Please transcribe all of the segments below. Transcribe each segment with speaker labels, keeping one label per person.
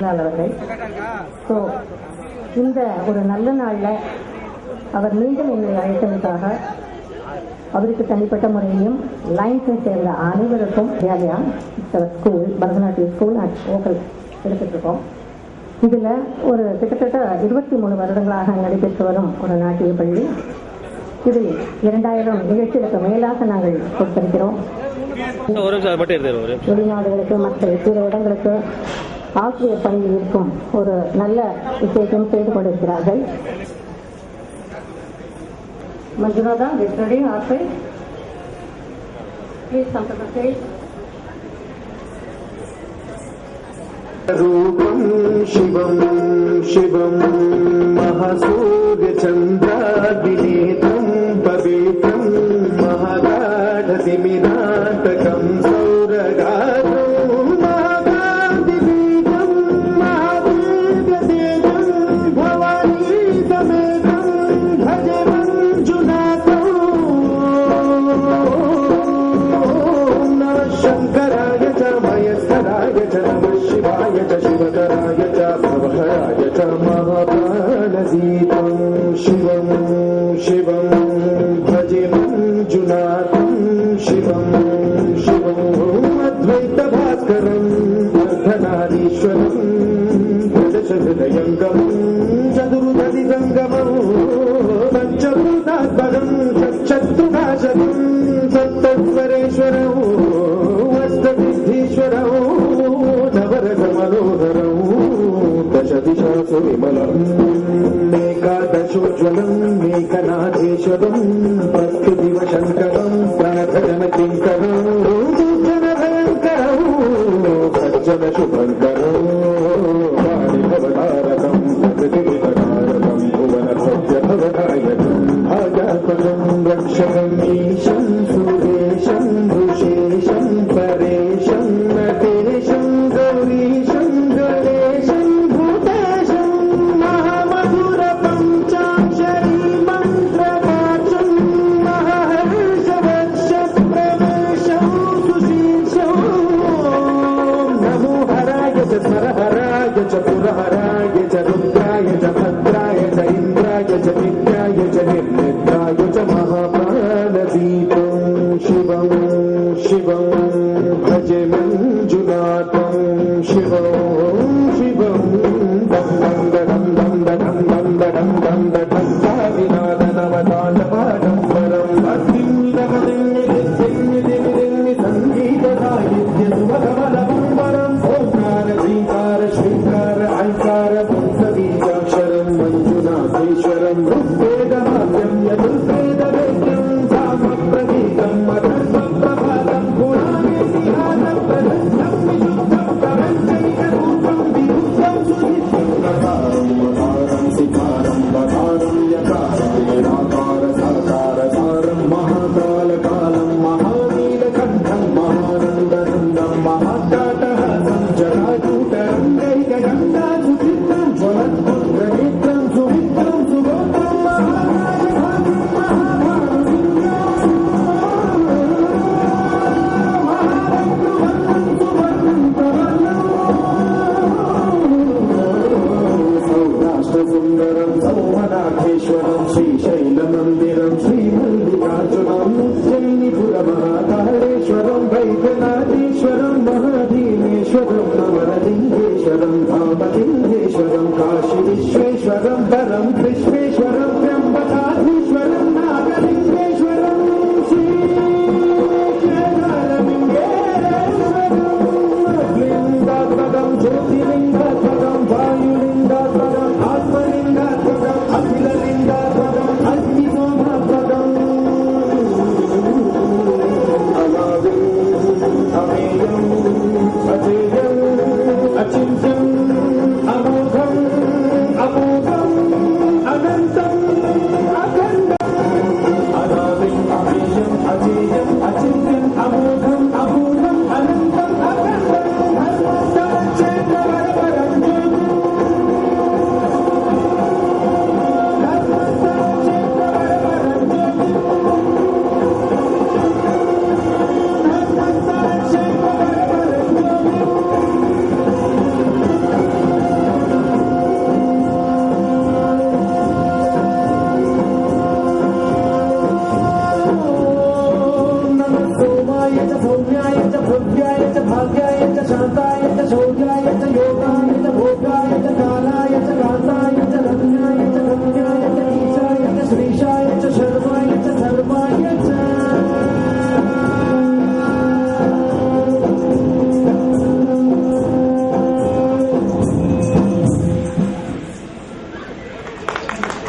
Speaker 1: அவர்கள். ஸோ இந்த ஒரு நல்ல நாளில் அவர் மீண்டும் என்னை அழைத்ததற்காக அவருக்கு தனிப்பட்ட முறையிலும் லைன்ஸை சேர்ந்த அனைவருக்கும் ஸ்கூல் பரதநாட்டிய ஸ்கூல் ஓக்கல் எடுத்துட்டு இருக்கோம். இதில் ஒரு கிட்டத்தட்ட 23 வருடங்களாக நடைபெற்று வரும் ஒரு நாட்டிய பள்ளி. இதில் 2000 நிகழ்ச்சிகளுக்கு மேலாக நாங்கள் கொடுத்திருக்கிறோம். வெளிநாடுகளுக்கு மற்ற பிற இடங்களுக்கு ஆசிரியர் பணி இருக்கும் ஒரு நல்ல விஷயத்தையும் செய்து கொண்டிருக்கிறார்கள். Manjunath, get ready, outside. Please come to the stage.
Speaker 2: Rupam Shivam Shivam Mahasurya Chandradinetam Pavitram Mahagadhasiminatakam Sauragatam Mahagadhibijam Mahadivyasedam Bhavani Sametam Bhajavan Junatam Shankaraya cha Mayaskaraya cha शिवाय च शिवकराय च भवहराय च महाप्राणदीपं शिवं शिवं भजे मञ्जुनाथं शिवं शिवं अद्वैतभास्करं अर्धनारीश्वरं दशहृदयङ्गमं चतुर्दधिसङ्गमं पञ्चभूतात्मकं चक्षुनाशकं सप्तस्वरेश्वरं अष्टसिद्धीश्वरं मनोहरं दशदिशासु विमलं मेकादशोज्ज्वलं मेघनाथेश्वरं प्रस्तुतिवशङ्करं प्रणतजनकिङ्करं जनभयङ्करं सज्जनशुभङ्करं वाणिभवतारकं प्रकृतिविभतारकं भुवनसत्यभवदायकं भाजापदं रक्षकम् ईशं सुरेशं ऋषेशं परेशं नटेशं गौरीशं गणेशं भूतेशं महामधुरपञ्चाक्षरी मन्त्रवाचं महर्षवर्षप्रवेशं सुशीर्षं नमो हराय च स्मरहराय च पुरहराय च रुद्राय च भद्राय च इन्द्राय च नित्याय च निर्निद्राय च महाप्राणदीपं शिवं शिवं भजे मञ्जुनाथं शिवं शिवं दं दं दं दं दं दं दं दं दं विनादनवताण्डवाडम्बरं भक्तिमिदमदिन्निदिन्निदिन्निदिन्नि सङ्गीतसाहित्यसुमकमलबम्बरम् ओङ्कार श्रीकार श्रीकार ऐकार पुंसबीजाक्षरं मञ्जुनाथेश्वरं ऋग्वेदमाद्यं यजुर्वेदवेद्यं सामप्रतीकं मधुर्वप्रभातं पुराणेतिहासं प्रदत्तं विशुद्धं प्रपञ्चैकरूपं विरुद्धं सुनित्यं प्रकारं वकारं सिकारं वकारं यकारं निराकार साकार सारं महाकालकालं महानीलकण्ठं महानन्दनन्दं महाटाटहासं जटाजूटं गैकगङ्गा सुचित्रं ज्वलद्भद्रनेत्रं सुमित्रं सुगोत्रं महाराजभागं सौराष्ट्रसुन्दरं सौमनाथेश्वरं श्रीशैलमन्दिरं श्रीमल्लिकार्जुनं उज्जयिनीपुरमहाकालेश्वरं वैद्यनाथेश्वरं महाधीमेश्वरं नवरलिङ्गेश्वरं धामलिङ्गेश्वरं काशीविश्वेश्वरं परं कृष्णेश्वरं त्र्यम्बकाधीश्वरं नागलिङ्गेश्वरं श्रीशैललिङ्गेश्वरं ज्योतिलिङ्गात्मकं वायुलिङ्गात्मकम् आत्मलिङ्गात्मकम् अखिललिङ्गात्मकम् अग्निसोमात्मकम् अनादिम् अमेयम् अजेयम् अचिन्त्यम् अमोघम् अमोघम् अनन्तम् अखण्डम् अनादिम् अमेयम् अजेयम् अचिन्त्यम् अमोघम् अपूर्वम् अनन्तम् अखण्डम् धर्मस्थाक्षेत्रवरपरम्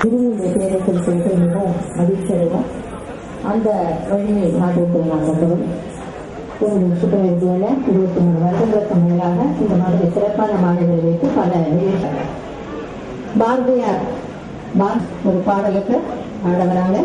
Speaker 1: திருவிழா பேரை சொல்லிட்டு மிகவும் மகிழ்ச்சி அடைவோம். அந்த வழியை நாட்டிற்கு நாங்கள் ஒரு சுற்றுலா 23 வருடங்களுக்கு மேலாக இந்த மாதிரி சிறப்பான மாணவர்கள் வைத்து பல நிகழ்ச்சிகள். பாரதியார் ஒரு பாடலுக்கு ஆடவராங்க.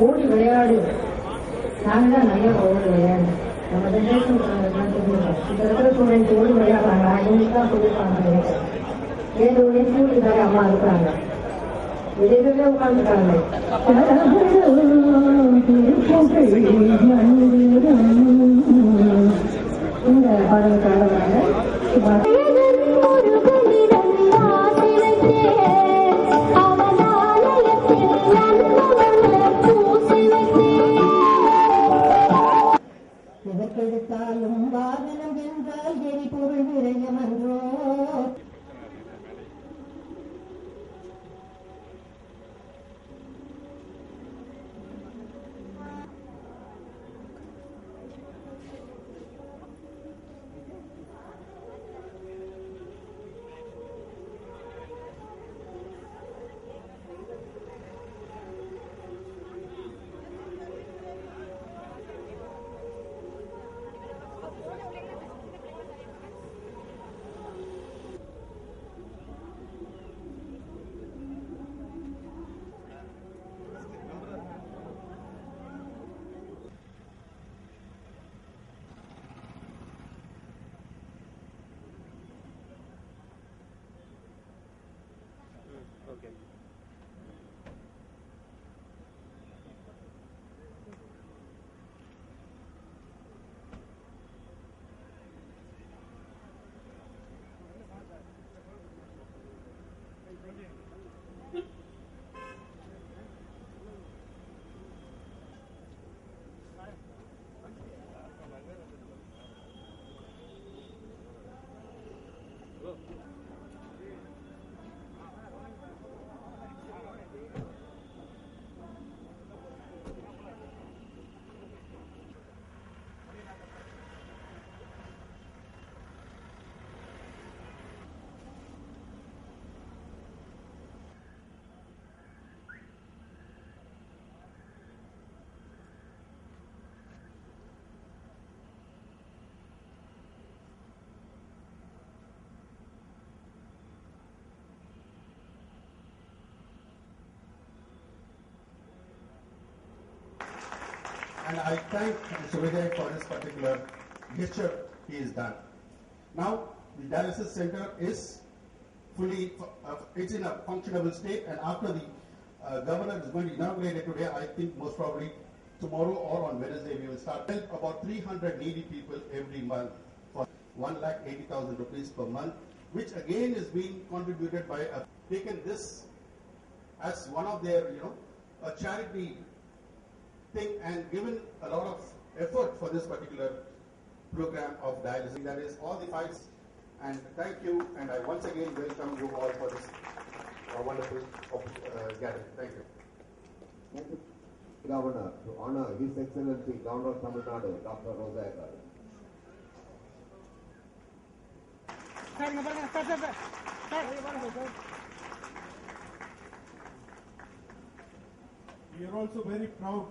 Speaker 1: ஓடி விளையாடு. நாங்கள் தான் நிறைய ஓடி விளையாடு. நம்ம ஜென்ரேஷன் இப்போ இருக்கிற ஸ்டூடெண்ட்ஸ் ஓடி விளையாடுறாங்க. அவங்களுக்கு தான் சொல்லியிருக்காங்க. ஏதோ ஒரு ஸ்கூலுக்கு வேற அம்மா இருக்கிறாங்க. விதைகளே உட்காந்துருக்காங்க. இந்த பாடலுக்காக எதற்கெடுத்தாலும் வாகனம் என்றால் எரிபொருள் விரயமன்றோ.
Speaker 3: And I thank Mr. Vijay for this particular gesture he has done. Now, the dialysis center is fully, it's in a functionable state, and after the governor is going to inaugurate it today, I think most probably tomorrow or on Wednesday we will start. Help about 300 needy people every month for 1,80,000 rupees per month, which again is being contributed by taken this as one of their, a charity thing and given a lot of effort for this particular program of dialysis. That is all the fights. And thank you, and I once again welcome you all for this wonderful gathering. Thank you.
Speaker 4: Thank you, Governor, to honor His Excellency Governor of Tamil Nadu, Dr. Rosaiah Garu.
Speaker 2: We are also very proud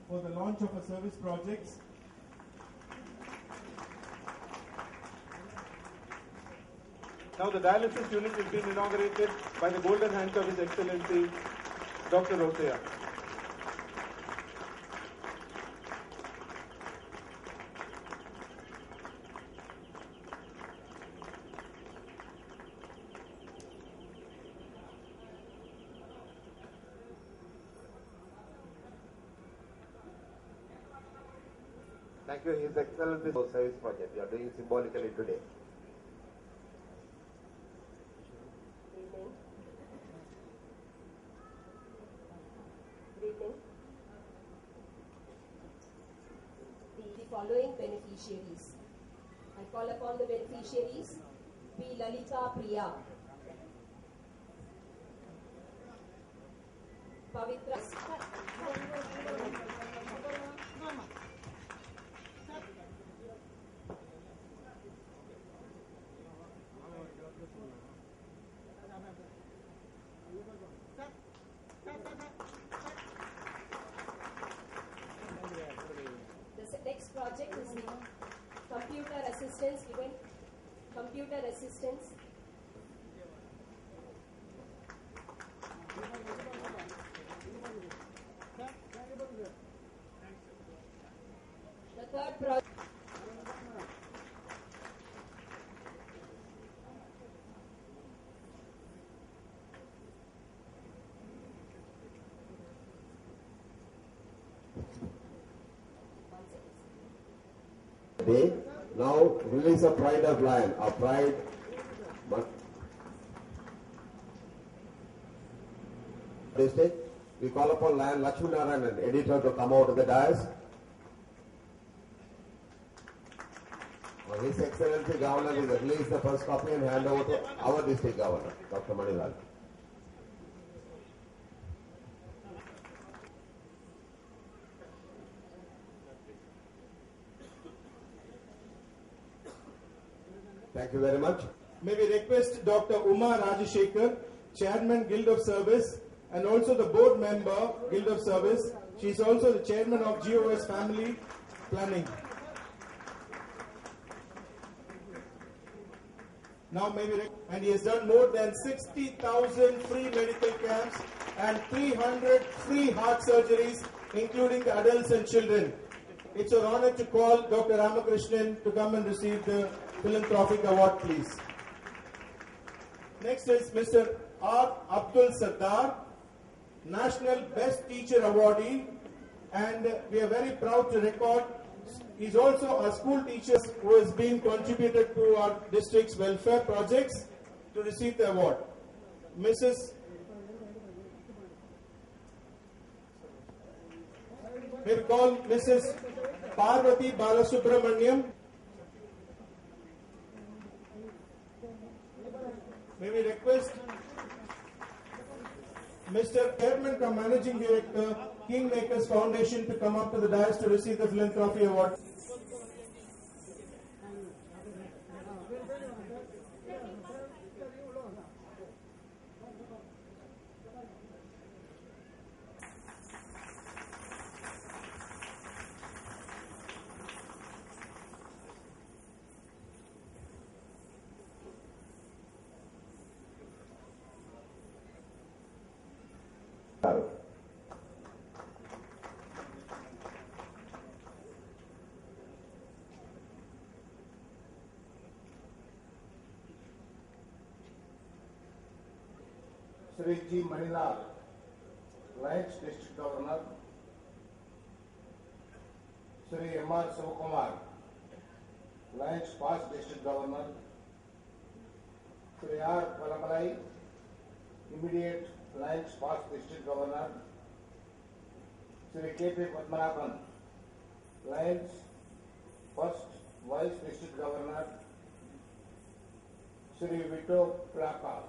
Speaker 2: for the launch of a service project. Now the dialysis unit is being inaugurated by the golden hands of His Excellency Dr. Rosaiah.
Speaker 4: Thank you, His Excellency, for service project we are doing symbolically today.
Speaker 5: The following beneficiaries. I call upon the beneficiaries. P. Lalita Priya, Pavitra, the next project is the computer assistance given. Computer assistance. The third project.
Speaker 4: Day, now release a Pride of Lion, a Pride. District, we call upon Lion Lakshmi Narayanan, editor, to come out of the dais. His Excellency Governor will release the first copy and hand over to our district governor, Dr. Manilal. Thank you very much.
Speaker 2: May we request Dr. Uma Rajashekar, Chairman Guild of Service and also the board member Guild of Service. She is also the chairman of GOS Family Planning. Now and he has done more than 60,000 free medical camps and 300 free heart surgeries, including the adults and children. It's an honor to call Dr. Ramakrishnan to come and receive the philanthropic award, please. Next is Mr. R. Abdul Sardar, National Best Teacher Awardee, and we are very proud to record he's also a school teacher who has been contributed to our district's welfare projects to receive the award. Mrs. We call Mrs. Parvati Balasubramaniam. May we request Mr. Chairman cum Managing Director, Kingmakers Foundation, to come up to the dais to receive the Philanthropy Award.
Speaker 6: Sri G. Manilal, Lions District Governor, Sri M. R. Sivakumar, Lions Past District Governor, Sri R. Palamalai, immediate Lions Past District Governor, Sri K. P. Padmanabhan, Lions First Vice District Governor, Sri Vito Plaka,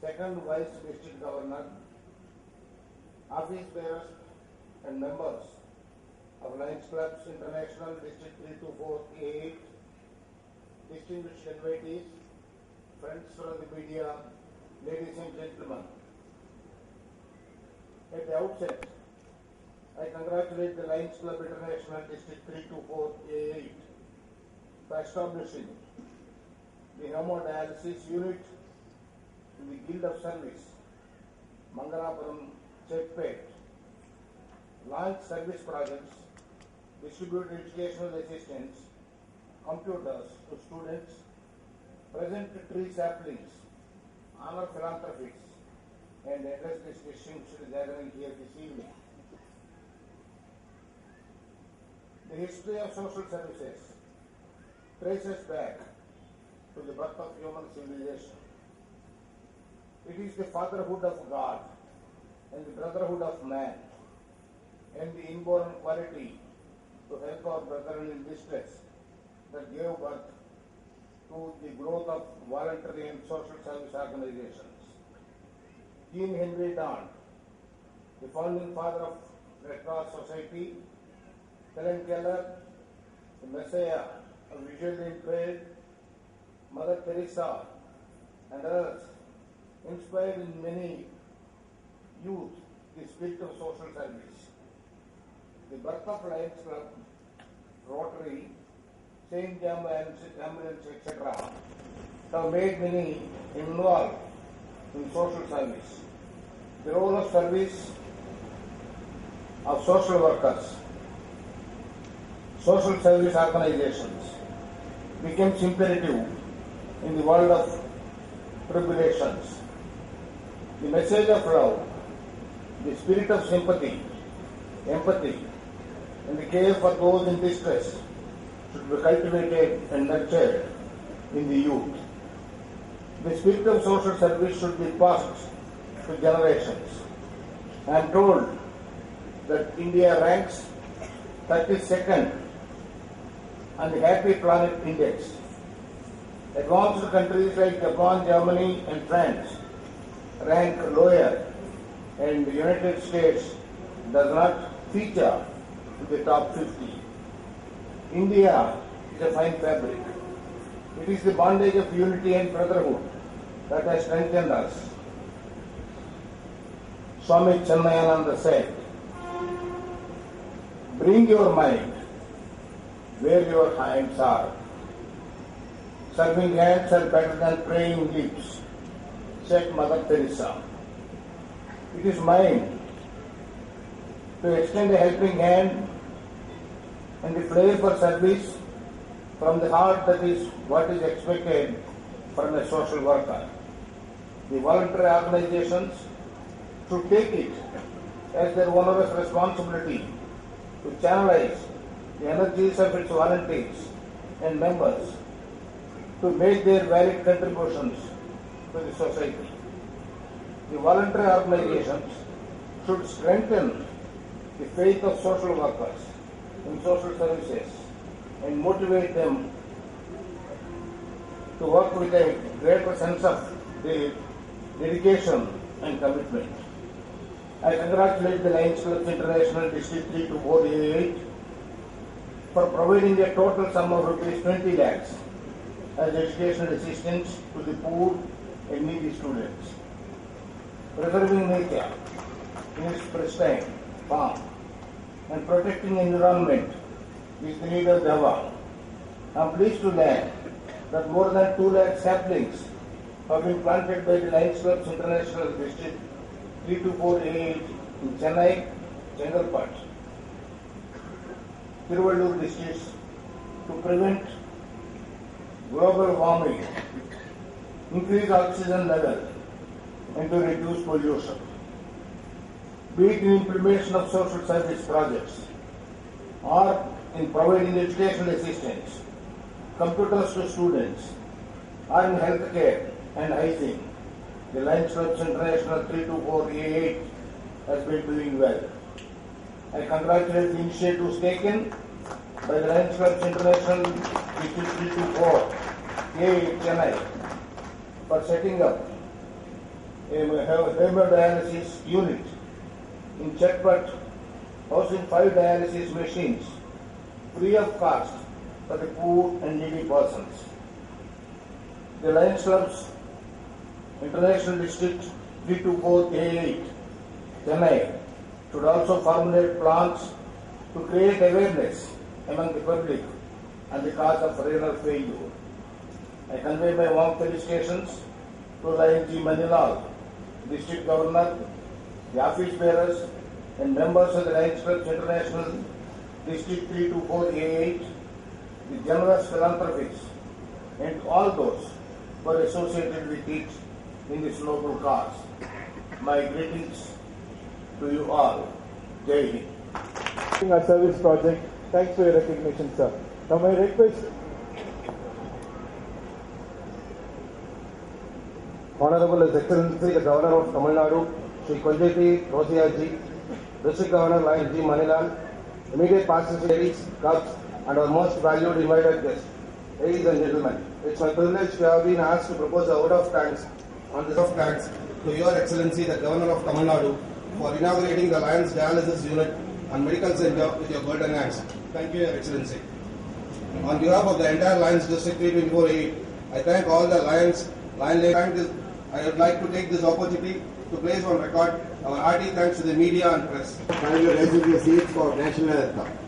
Speaker 6: Second Vice District Governor, office bearers and members of Lions Clubs International District 324A8, distinguished invitees, friends from the media, ladies and gentlemen. At the outset, I congratulate the Lions Club International District 324A8 for establishing the hemodialysis unit in the Guild of Service, Mangalapuram, Chetpet, launch service projects, distribute educational assistance, computers to students, present tree saplings, honor philanthropies, and address this distinguished gathering here this evening. The history of social services traces back to the birth of human civilization. It is the fatherhood of God and the brotherhood of man and the inborn quality to help our brethren in distress that gave birth to the growth of voluntary and social service organizations. Jean Henry Dant, the founding father of Red Cross Society, Helen Keller, the Messiah of visually impaired, Mother Teresa, and others, inspired in many youth the spirit of social service. The birth of Lions Club, Rotary, St. James Ambulance, etc. have made many involved in social service. The role of service of social workers, social service organizations becomes imperative in the world of tribulations. The message of love, the spirit of sympathy, empathy, and the care for those in distress should be cultivated and nurtured in the youth. The spirit of social service should be passed to generations. I am told that India ranks 32nd on the Happy Planet Index. Advanced countries like Japan, Germany, and France rank lower, and the United States does not feature in the top 50. India is a fine fabric. It is the bondage of unity and brotherhood that has strengthened us. Swami Chinmayananda said, "Bring your mind where your hands are. Serving hands are better than praying lips," said Mother Teresa. It is mine to extend a helping hand and the flair for service from the heart. That is what is expected from a social worker. The voluntary organizations should take it as their onerous responsibility to channelize the energies of its volunteers and members to make their valid contributions to the society. The voluntary organizations should strengthen the faith of social workers in social services and motivate them to work with a greater sense of dedication and commitment. I congratulate the Lions Clubs International District 32488 for providing a total sum of rupees 20 lakhs as educational assistance to the poor and needy students. Preserving nature in its pristine form and protecting environment is the need of the hour. I am pleased to learn that more than 2 lakh saplings have been planted by the Lions Clubs International District 32488 in Chennai, Chengalpat, Tiruvallur districts to prevent global warming, increase oxygen level, and to reduce pollution. Be it in implementation of social service projects or in providing educational assistance, computers to students, or in healthcare and hygiene, the Lions Clubs International 32488 has been doing well. I congratulate the initiatives taken by the Lions Clubs International District 32488 Chennai for setting up a hemodialysis unit in Chetpat, housing 5 dialysis machines free of cost for the poor and needy persons. The Lions Clubs International District 32488 Chennai should also formulate plans to create awareness among the public on the cause of renal failure. I convey my warm felicitations to Lion G. Manilal, District Governor, the office bearers, and members of the Lions Clubs International District 32488, the generous philanthropists, and all those who are associated with it in this noble cause. My greetings to you all. Jai Hind.
Speaker 7: Our service project. Thanks for your recognition, sir. Now my request.
Speaker 8: Honorable His Excellency the Governor of Tamil Nadu, Shri Konjeti Rosiaji, District Governor Lion G. Manilal, immediate pastors, ladies, clubs, and our most valued invited guests. Ladies and gentlemen, it's my privilege to have been asked to propose a vote of thanks on this of thanks to Your Excellency the Governor of Tamil Nadu for inaugurating the Lions Dialysis Unit and Medical Center with your golden hands. Thank you, Your Excellency. On behalf of the entire Lions District 32488, I thank all the Lions, I would like to take this opportunity to place on record our hearty thanks to the media and press.
Speaker 4: Kindly raise your seats for national anthem.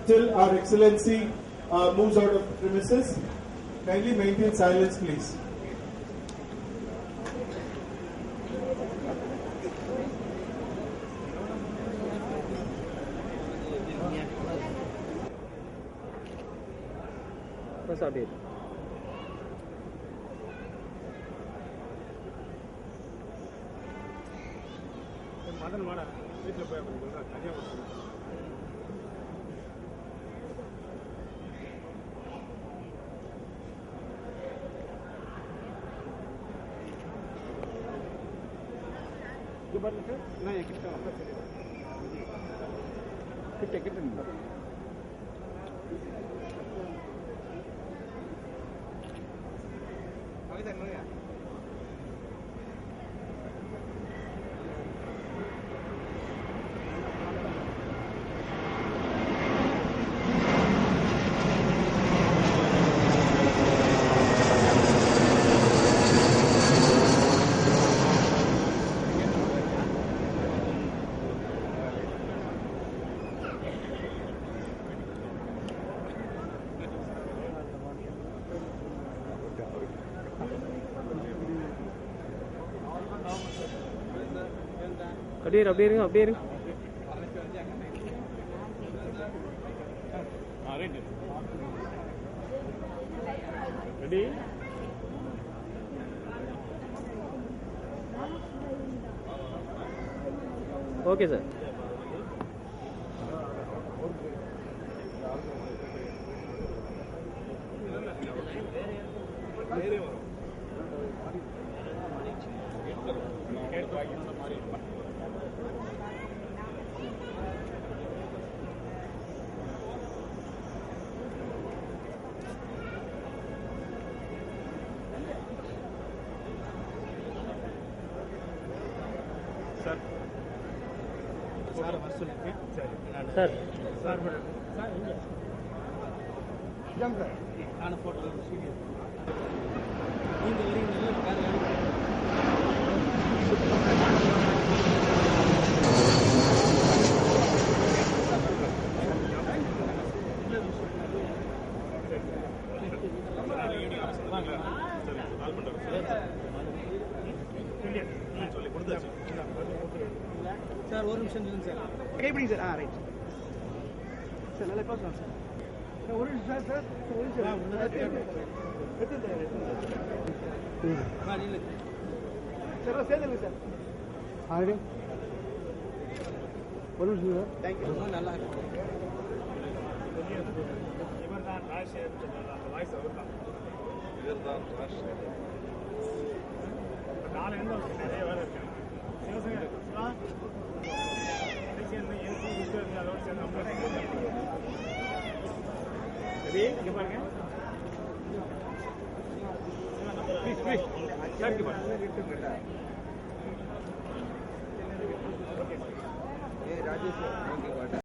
Speaker 2: Till Our Excellency moves out of premises. Kindly maintain silence, please.
Speaker 9: அப்படியே இருங்க ready okay sir sir நான் photo sir ஒரு நிமிஷம் சொல்லுங்க sir கைப்பிடிங்க sir right sir நல்லா பார்க்கலாம் sir ஒரு நிமிஷம் சார் ஒரு நிமிஷம் சார் சேர்ந்துங்க சார் ஆல்ரெடி ஒரு நிமிஷம் சார் தேங்க்யூ ரொம்ப நல்லா இருக்கு இவர் தான் ராஜசேகர் அந்த வாய்ஸ் அவர் தான் இவர் தான் ராஜசேகர் நாலு எந்த நிறைய வேலை இருக்கு இங்க பாருங்க ராஜேஷ்